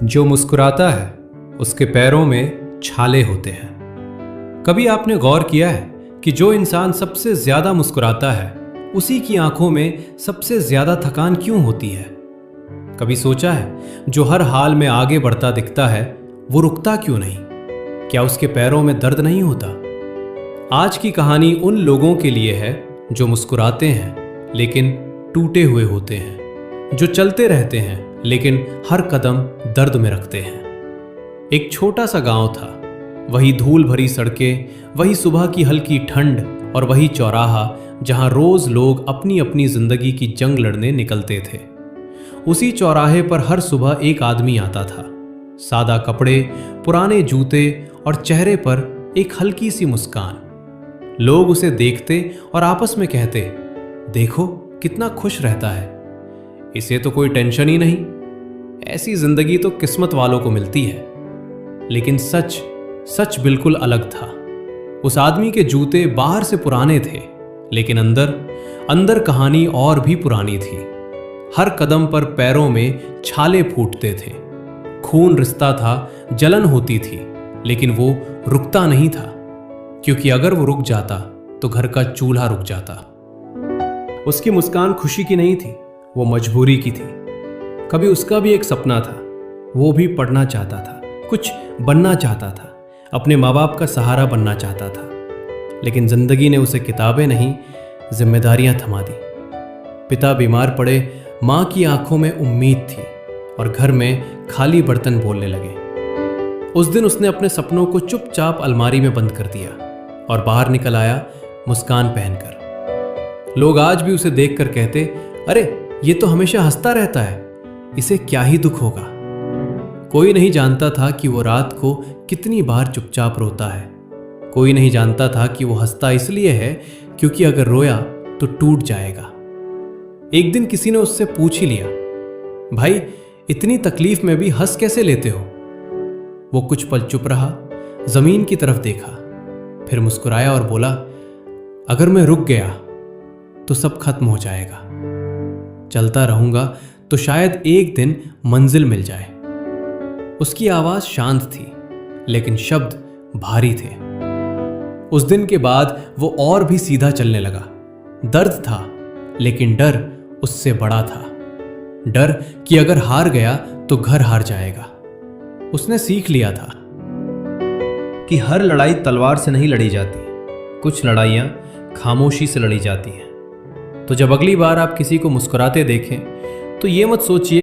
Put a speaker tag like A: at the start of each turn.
A: जो मुस्कुराता है उसके पैरों में छाले होते हैं। कभी आपने गौर किया है कि जो इंसान सबसे ज्यादा मुस्कुराता है उसी की आंखों में सबसे ज्यादा थकान क्यों होती है? कभी सोचा है जो हर हाल में आगे बढ़ता दिखता है वो रुकता क्यों नहीं? क्या उसके पैरों में दर्द नहीं होता? आज की कहानी उन लोगों के लिए है जो मुस्कुराते हैं लेकिन टूटे हुए होते हैं, जो चलते रहते हैं लेकिन हर कदम दर्द में रखते हैं। एक छोटा सा गांव था, वही धूल भरी सड़कें, वही सुबह की हल्की ठंड और वही चौराहा जहां रोज लोग अपनी अपनी जिंदगी की जंग लड़ने निकलते थे। उसी चौराहे पर हर सुबह एक आदमी आता था, सादा कपड़े, पुराने जूते और चेहरे पर एक हल्की सी मुस्कान। लोग उसे देखते और आपस में कहते, देखो कितना खुश रहता है, इसे तो कोई टेंशन ही नहीं, ऐसी जिंदगी तो किस्मत वालों को मिलती है। लेकिन सच बिल्कुल अलग था। उस आदमी के जूते बाहर से पुराने थे लेकिन अंदर कहानी और भी पुरानी थी। हर कदम पर पैरों में छाले फूटते थे, खून रिसता था, जलन होती थी, लेकिन वो रुकता नहीं था, क्योंकि अगर वो रुक जाता तो घर का चूल्हा रुक जाता। उसकी मुस्कान खुशी की नहीं थी, वो मजबूरी की थी। कभी उसका भी एक सपना था, वो भी पढ़ना चाहता था, कुछ बनना चाहता था, अपने माँ बाप का सहारा बनना चाहता था। लेकिन जिंदगी ने उसे किताबें नहीं, जिम्मेदारियां थमा दी। पिता बीमार पड़े, माँ की आंखों में उम्मीद थी और घर में खाली बर्तन बोलने लगे। उस दिन उसने अपने सपनों को चुपचाप अलमारी में बंद कर दिया और बाहर निकल आया मुस्कान पहनकर। लोग आज भी उसे देखकर कहते, अरे ये तो हमेशा हंसता रहता है, इसे क्या ही दुख होगा। कोई नहीं जानता था कि वो रात को कितनी बार चुपचाप रोता है। कोई नहीं जानता था कि वो हंसता इसलिए है क्योंकि अगर रोया तो टूट जाएगा। एक दिन किसी ने उससे पूछ ही लिया, भाई इतनी तकलीफ में भी हंस कैसे लेते हो? वो कुछ पल चुप रहा, जमीन की तरफ देखा, फिर मुस्कुराया और बोला, अगर मैं रुक गया तो सब खत्म हो जाएगा। चलता रहूंगा तो शायद एक दिन मंजिल मिल जाए। उसकी आवाज शांत थी लेकिन शब्द भारी थे। उस दिन के बाद वो और भी सीधा चलने लगा। दर्द था लेकिन डर उससे बड़ा था, डर कि अगर हार गया तो घर हार जाएगा। उसने सीख लिया था कि हर लड़ाई तलवार से नहीं लड़ी जाती, कुछ लड़ाइयां खामोशी से लड़ी जाती हैं। तो जब अगली बार आप किसी को मुस्कुराते देखें तो ये मत सोचिए